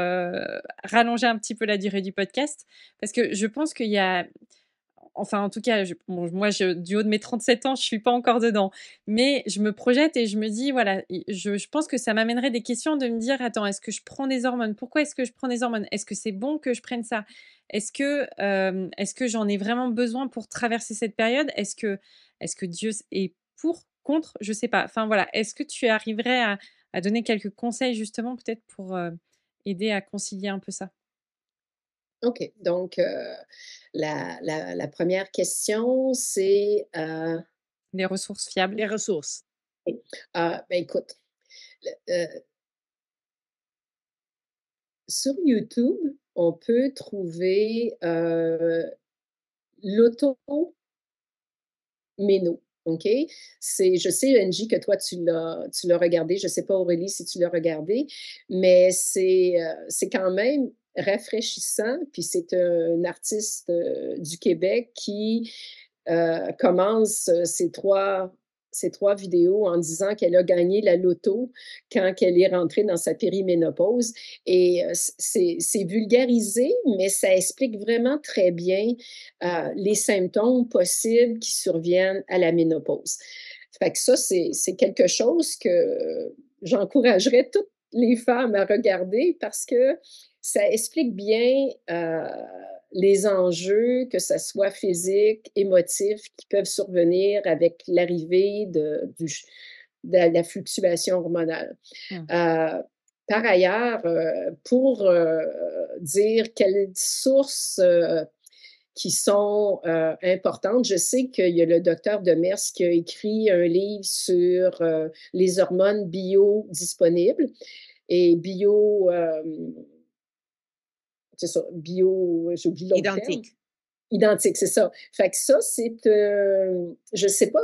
rallonger un petit peu la durée du podcast. Parce que je pense qu'il y a enfin, en tout cas, bon, moi, du haut de mes 37 ans, je suis pas encore dedans. Mais je me projette et je me dis, voilà, je pense que ça m'amènerait des questions de me dire, attends, est-ce que je prends des hormones? Pourquoi est-ce que je prends des hormones? Est-ce que c'est bon que je prenne ça? Est-ce que j'en ai vraiment besoin pour traverser cette période? Est-ce que Dieu est pour, contre? Je sais pas. Enfin, voilà. Est-ce que tu arriverais à donner quelques conseils, justement, peut-être pour aider à concilier un peu ça? OK, donc la 1re question, c'est, Les ressources fiables? Les ressources. ben, écoute, le sur YouTube, on peut trouver, l'auto-méno, OK? Je sais, Angie, que toi, tu l'as regardé. Je ne sais pas, Aurélie, si tu l'as regardé, mais c'est quand même rafraîchissant. Puis c'est un artiste, du Québec qui commence ses trois vidéos en disant qu'elle a gagné la loto quand elle est rentrée dans sa périménopause. Et c'est vulgarisé, mais ça explique vraiment très bien les symptômes possibles qui surviennent à la ménopause. Fait que ça, c'est quelque chose que j'encouragerais toutes les femmes à regarder parce que ça explique bien les enjeux, que ça soit physiques, émotifs, qui peuvent survenir avec l'arrivée de la fluctuation hormonale. Mmh. Heu, par ailleurs, pour, dire quelles sources, qui sont, importantes, je sais qu'il y a le docteur Demers qui a écrit un livre sur, les hormones biodisponibles et c'est ça, j'oublie l'autre terme. Identique. Identique, c'est ça. Fait que ça, je sais pas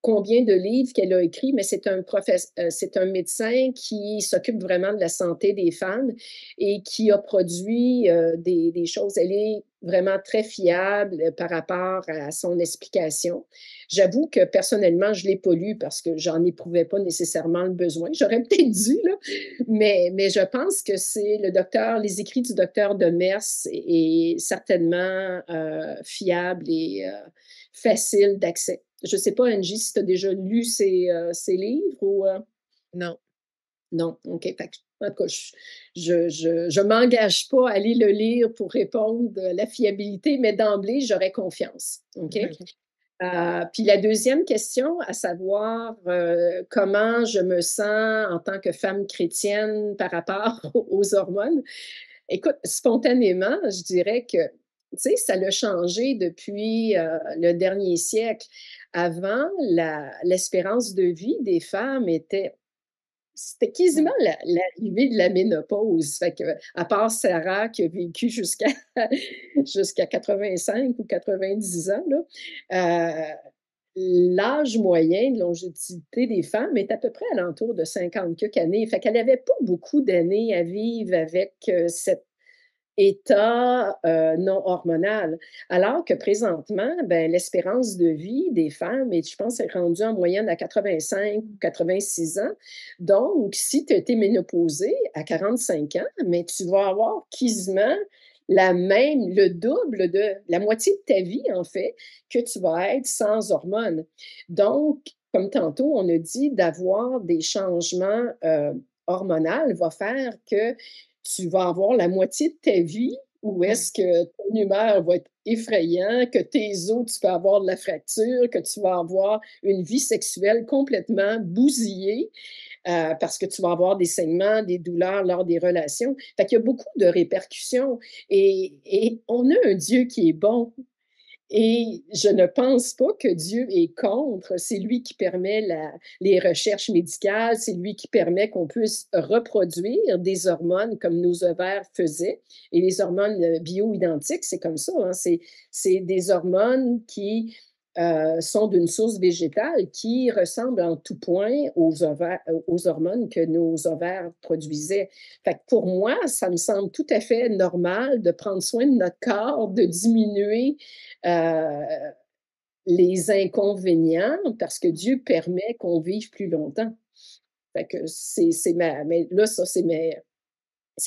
combien de livres qu'elle a écrit, mais c'est un médecin qui s'occupe vraiment de la santé des femmes et qui a produit, des choses. Elle est vraiment très fiable, par rapport à son explication. J'avoue que personnellement, je l'ai pas lu parce que j'en éprouvais pas nécessairement le besoin. J'aurais peut-être dû, là, mais je pense que c'est les écrits du docteur Demers est certainement, fiable et facile d'accès. Je ne sais pas, Angie, si tu as déjà lu ses livres ou, Non. non? OK. Fait que, en tout cas, je m'engage pas à aller le lire pour répondre à la fiabilité, mais d'emblée, j'aurais confiance. OK? Puis la deuxième question, à savoir, comment je me sens en tant que femme chrétienne par rapport aux hormones. Écoute, spontanément, je dirais que, tu sais, ça l'a changé depuis, le dernier siècle. Avant, l'espérance de vie des femmes c'était quasiment Mmh. l'arrivée de la ménopause. Fait que, à part Sarah qui a vécu jusqu'à 85 ou 90 ans, là, l'âge moyen de longévité des femmes est à peu près alentour de 50 quelques années. Fait qu'elle avait pas beaucoup d'années à vivre avec, cet état, non hormonal. Alors que présentement, ben, l'espérance de vie des femmes je pense, est rendue en moyenne à 85 ou 86 ans. Donc, si tu as été ménopausée à 45 ans, mais tu vas avoir quasiment le double de la moitié de ta vie, en fait, que tu vas être sans hormones. Donc, comme tantôt on a dit, d'avoir des changements, hormonaux va faire que tu vas avoir la moitié de ta vie où Mmh. est-ce que ton humeur va être effrayant, que tes os, tu peux avoir de la fracture, que tu vas avoir une vie sexuelle complètement bousillée, parce que tu vas avoir des saignements, des douleurs lors des relations. Fait qu'il y a beaucoup de répercussions et on a un Dieu qui est bon. Et je ne pense pas que Dieu est contre. C'est lui qui permet les recherches médicales, c'est lui qui permet qu'on puisse reproduire des hormones comme nos ovaires faisaient. Et les hormones bioidentiques, c'est comme ça, hein. C'est des hormones qui sont d'une source végétale qui ressemblent en tout point aux hormones que nos ovaires produisaient. Fait que pour moi, ça me semble tout à fait normal de prendre soin de notre corps, de diminuer euh, les inconvénients parce que Dieu permet qu'on vive plus longtemps. Fait que mais là, ça, c'est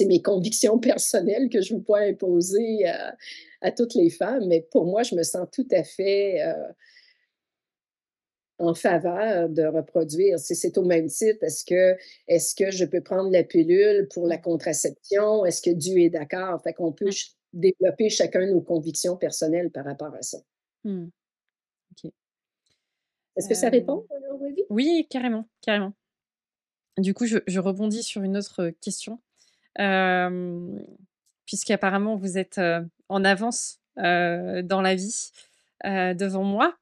mes convictions personnelles que je ne veux pas imposer à toutes les femmes, mais pour moi, je me sens tout à fait en faveur de reproduire. C'est au même titre. Est-ce que je peux prendre la pilule pour la Mmh. contraception? Est-ce que Dieu est d'accord? Fait qu'on peut Mmh. développer chacun nos convictions personnelles par rapport à ça. Mmh. OK. Est-ce que ça répond, Hem, Aurélie? oui, carrément, carrément. Du coup, je rebondis sur une autre question. Hem, Puisqu'apparemment vous êtes, en avance, dans la vie, devant moi.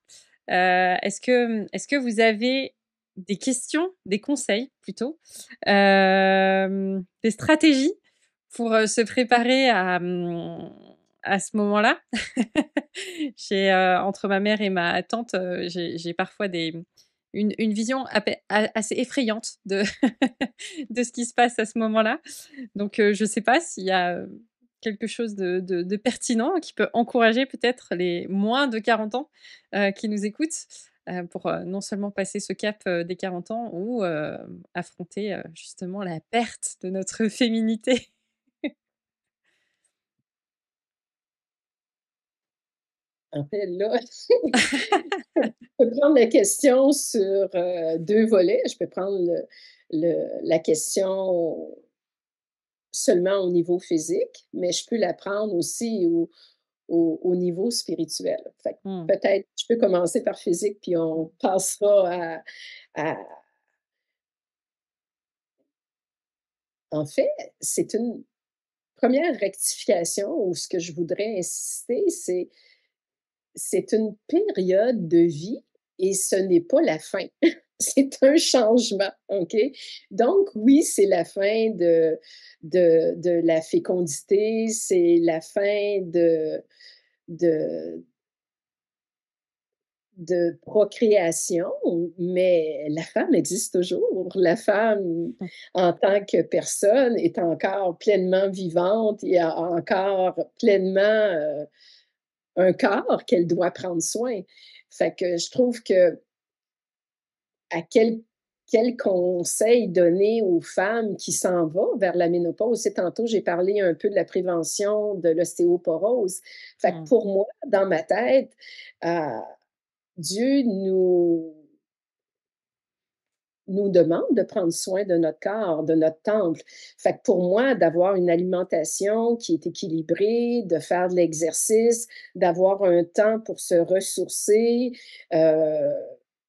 Est-ce que vous avez des questions, des conseils plutôt, des stratégies pour, se préparer à ce moment-là? Entre ma mère et ma tante, j'ai parfois une vision assez effrayante de de ce qui se passe à ce moment-là. Donc, je ne sais pas s'il y a, quelque chose de pertinent qui peut encourager peut-être les moins de 40 ans, qui nous écoutent, pour, non seulement passer ce cap, des 40 ans ou, affronter, justement la perte de notre féminité. En fait, là, je peux prendre la question sur, 2 volets. Je peux prendre la question seulement au niveau physique, mais je peux la prendre aussi au niveau spirituel. Fait que Mmh. peut-être je peux commencer par physique, puis on passera à En fait, c'est une première rectification ou ce que je voudrais insister, c'est une période de vie et ce n'est pas la fin. C'est un changement, OK? Donc oui, c'est la fin de la fécondité, c'est la fin de de procréation, mais la femme existe toujours. La femme, Mmh. en tant que personne, est encore pleinement vivante et a encore pleinement, un corps qu'elle doit prendre soin. Fait que je trouve que à quel conseil donner aux femmes qui s'en vont vers la ménopause? Tu sais, tantôt, j'ai parlé un peu de la prévention de l'ostéoporose. Fait que Mmh. pour moi, dans ma tête, heu, Dieu nous demande de prendre soin de notre corps, de notre temple. Fait que pour moi, d'avoir une alimentation qui est équilibrée, de faire de l'exercice, d'avoir un temps pour se ressourcer, heu,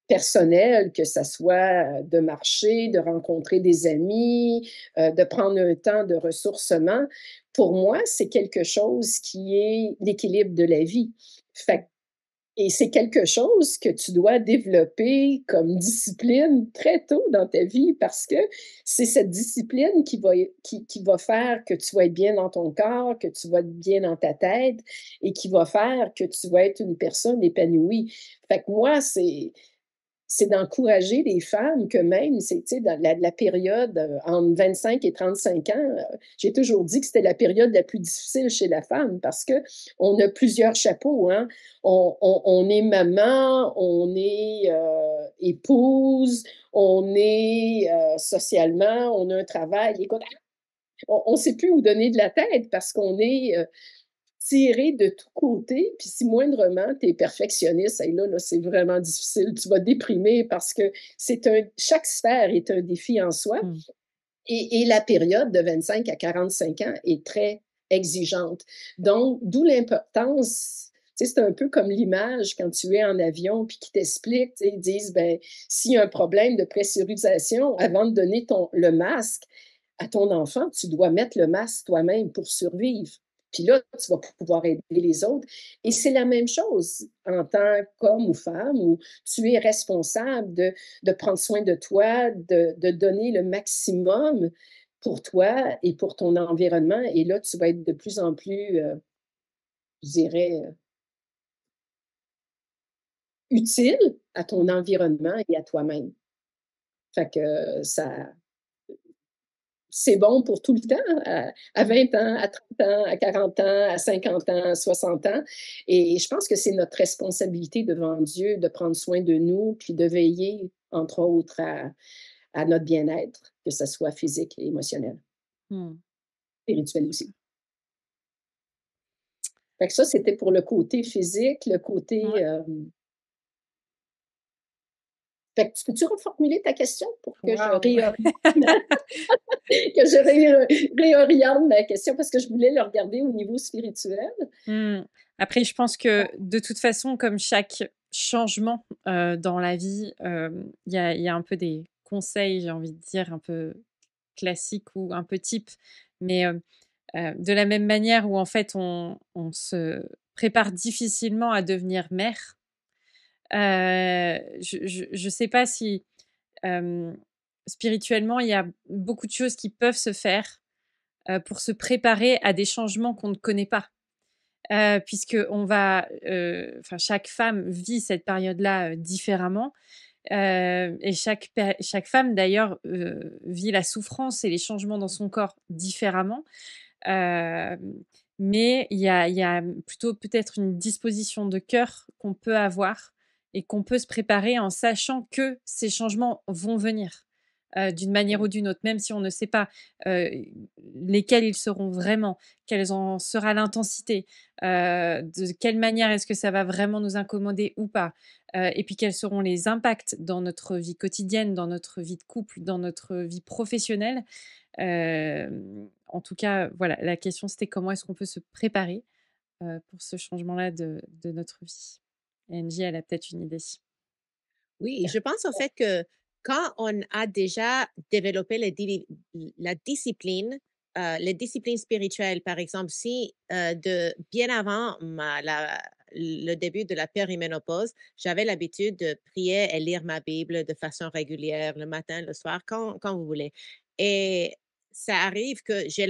personnel, que ça soit, de marcher, de rencontrer des amis, de prendre un temps de ressourcement. Pour moi, c'est quelque chose qui est l'équilibre de la vie. Fait et c'est quelque chose que tu dois développer comme discipline très tôt dans ta vie parce que c'est cette discipline qui va faire que tu vas être bien dans ton corps, que tu vas être bien dans ta tête et qui va faire que tu vas être une personne épanouie. Fait que moi, c'est d'encourager les femmes que même, c'est, tu sais, dans la période, entre 25 et 35 ans, j'ai toujours dit que c'était la période la plus difficile chez la femme parce que on a plusieurs chapeaux, hein. On est maman, on est, épouse, on est, socialement, on a un travail. Écoute, on ne sait plus où donner de la tête parce qu'on est, tiré de tous côtés, puis si moindrement tu es perfectionniste, et là, c'est vraiment difficile. Tu vas déprimer parce que chaque sphère est un défi en soi Mmh. et la période de 25 à 45 ans est très exigeante. Donc, d'où l'importance, tu sais, c'est un peu comme l'image quand tu es en avion puis qu'ils t'expliquent, tu sais, ils disent, ben, s'il y a un problème de pressurisation, avant de donner le masque à ton enfant, tu dois mettre le masque toi-même pour survivre. Puis là, tu vas pouvoir aider les autres. Et c'est la même chose en tant qu'homme ou femme, où tu es responsable de prendre soin de toi, de donner le maximum pour toi et pour ton environnement. Et là, tu vas être de plus en plus, je dirais, utile à ton Mmh. environnement et à toi-même. Fait que ça, c'est bon pour tout le temps, à Mmh. 20 ans, à 30 ans, à 40 ans, à 50 ans, à 60 ans et je pense que c'est notre responsabilité devant Dieu de prendre soin de nous, puis de veiller, entre autres, à notre bien-être, que ce soit physique et émotionnel, Mmh. spirituel aussi. Fait que ça, c'était pour le côté physique, le côté, Ouais. fait que tu peux-tu reformuler ta question pour que je Waouh! que je réoriente ma question parce que je voulais le regarder au niveau spirituel? Mmh. Après, je pense que de toute façon, comme chaque changement, dans la vie, il y a un peu des conseils, j'ai envie de dire, un peu classiques ou un peu types. Mais, de la même manière où en fait on se prépare difficilement à devenir mère, je sais pas si, hem, spirituellement, il y a beaucoup de choses qui peuvent se faire, pour se préparer à des changements qu'on ne connaît pas. Puisqu'on va, enfin chaque femme vit cette période-là, différemment, et chaque femme d'ailleurs, vit la souffrance et les changements dans son corps différemment. Hem, mais il y a plutôt peut-être une disposition de cœur qu'on peut avoir et qu'on peut se préparer en sachant que ces changements vont venir, d'une manière ou d'une autre, même si on ne sait pas, heu, lesquels ils seront vraiment, quelle en sera l'intensité, de quelle manière est-ce que ça va vraiment nous incommoder ou pas, et puis quels seront les impacts dans notre vie quotidienne, dans notre vie de couple, dans notre vie professionnelle. En tout cas, voilà, la question c'était comment est-ce qu'on peut se préparer, pour ce changement-là de notre vie? Et Angie, elle a peut-être une idée. Oui, je pense au fait que quand on a déjà développé la discipline, les disciplines spirituelles, par exemple, si de bien avant le début de la périménopause, j'avais l'habitude de prier et lire ma Bible de façon régulière, le matin, le soir, quand vous voulez. Et ça arrive que j'ai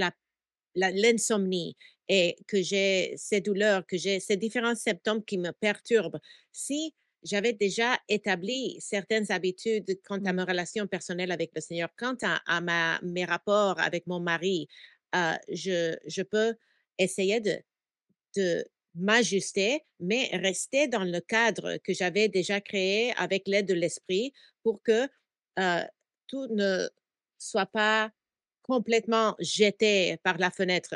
l'insomnie et que j'ai ces douleurs, que j'ai ces différents symptômes qui me perturbent. Si j'avais déjà établi certaines habitudes quant à Mmh. ma relation personnelle avec le Seigneur, quant à mes rapports avec mon mari, je peux essayer de m'ajuster, mais rester dans le cadre que j'avais déjà créé avec l'aide de l'esprit pour que tout ne soit pas complètement jeté par la fenêtre.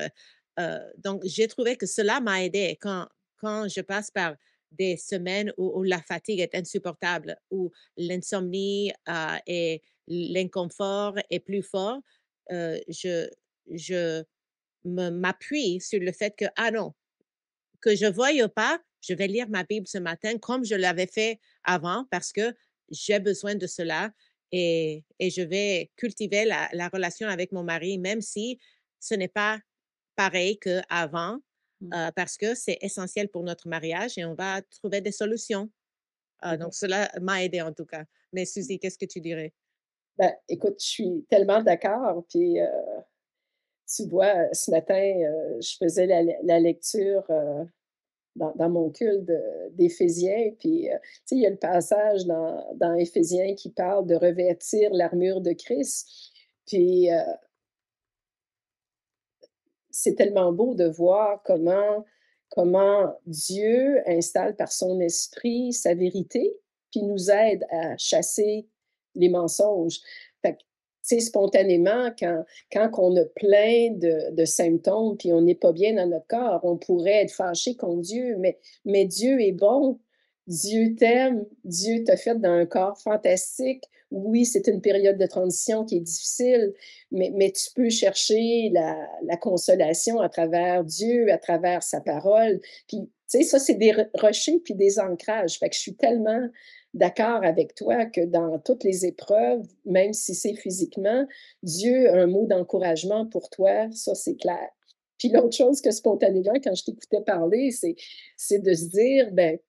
Donc, j'ai trouvé que cela m'a aidé quand je passe par des semaines où la fatigue est insupportable, où l'insomnie et l'inconfort est plus fort. Je m'appuie sur le fait que, ah non, que je veuille ou pas, je vais lire ma Bible ce matin comme je l'avais fait avant parce que j'ai besoin de cela et je vais cultiver la relation avec mon mari, même si ce n'est pas pareil qu'avant, Mmh. parce que c'est essentiel pour notre mariage et on va trouver des solutions. Mmh. Donc, cela m'a aidé en tout cas. Mais Suzy, qu'est-ce que tu dirais? Ben, écoute, je suis tellement d'accord, puis, tu vois, ce matin, je faisais la lecture, dans mon culte d'Éphésiens, puis, tu sais, il y a le passage dans Éphésiens qui parle de revêtir l'armure de Christ, puis, c'est tellement beau de voir comment Dieu installe par son esprit sa vérité, puis nous aide à chasser les mensonges. Fait que, tu sais, spontanément, quand on a plein de symptômes, puis on n'est pas bien dans notre corps, on pourrait être fâché contre Dieu, mais Dieu est bon. Dieu t'aime, Dieu t'a fait dans un corps fantastique. Oui, c'est une période de transition qui est difficile, mais tu peux chercher la consolation à travers Dieu, à travers sa parole. Puis, tu sais, ça, c'est des rochers puis des ancrages. Fait que je suis tellement d'accord avec toi que dans toutes les épreuves, même si c'est physiquement, Dieu a un mot d'encouragement pour toi, ça, c'est clair. Puis l'autre chose que spontanément, quand je t'écoutais parler, c'est de se dire, ben,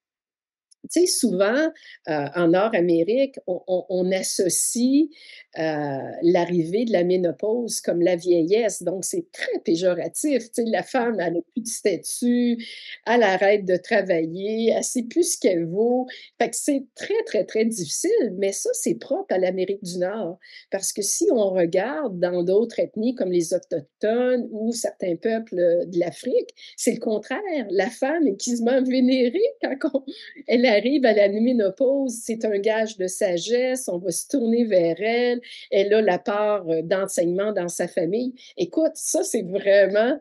tu sais, souvent, en Nord-Amérique, on associe, l'arrivée de la ménopause comme la vieillesse, donc c'est très péjoratif. Tu sais, la femme, elle a plus de statut, elle arrête de travailler, elle sait plus ce qu'elle vaut. Fait que c'est très, très, très difficile, mais ça, c'est propre à l'Amérique du Nord. Parce que si on regarde dans d'autres ethnies comme les Autochtones ou certains peuples, de l'Afrique, c'est le contraire. La femme est quasiment vénérée quand elle arrive à la ménopause, c'est un gage de sagesse, on va se tourner vers elle, elle a la part d'enseignement dans sa famille. Écoute, ça, c'est vraiment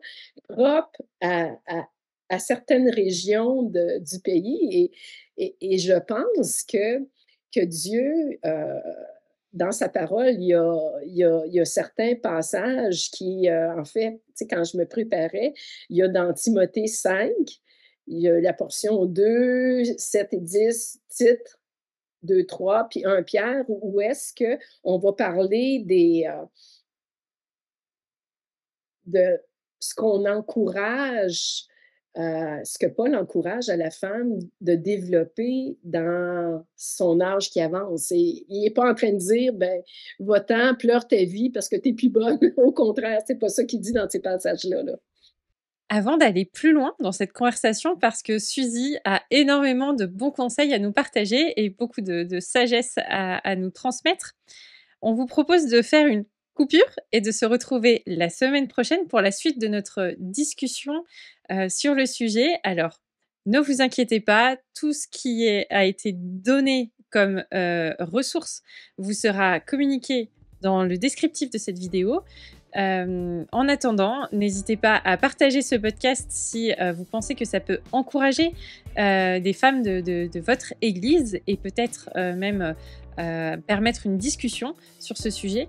propre à certaines régions du pays et je pense que Dieu, dans sa parole, il y a certains passages qui, en fait, tu sais, quand je me préparais, il y a dans Timothée 5, il y a la portion 2, 7 et 10, titre 2, 3, puis 1 Pierre, où est-ce qu'on va parler de ce qu'on encourage, ce que Paul encourage à la femme de développer dans son âge qui avance. Et il n'est pas en train de dire, ben, va-t'en, pleure ta vie parce que tu es plus bonne. Au contraire, c'est pas ça qu'il dit dans ces passages-là, là. Avant d'aller plus loin dans cette conversation, parce que Suzy a énormément de bons conseils à nous partager et beaucoup de sagesse à nous transmettre, on vous propose de faire une coupure et de se retrouver la semaine prochaine pour la suite de notre discussion sur le sujet. Alors, ne vous inquiétez pas, tout ce qui a été donné comme ressources vous sera communiqué dans le descriptif de cette vidéo. En attendant, n'hésitez pas à partager ce podcast si vous pensez que ça peut encourager des femmes de votre église et peut-être même permettre une discussion sur ce sujet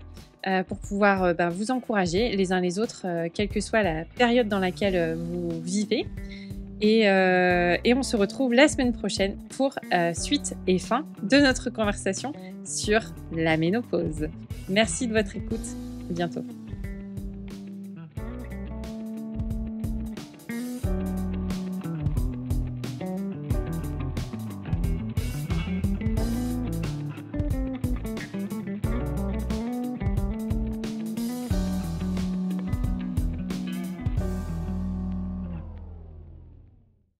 pour pouvoir vous encourager les uns les autres, quelle que soit la période dans laquelle vous vivez. Et on se retrouve la semaine prochaine pour suite et fin de notre conversation sur la ménopause. Merci de votre écoute. À bientôt.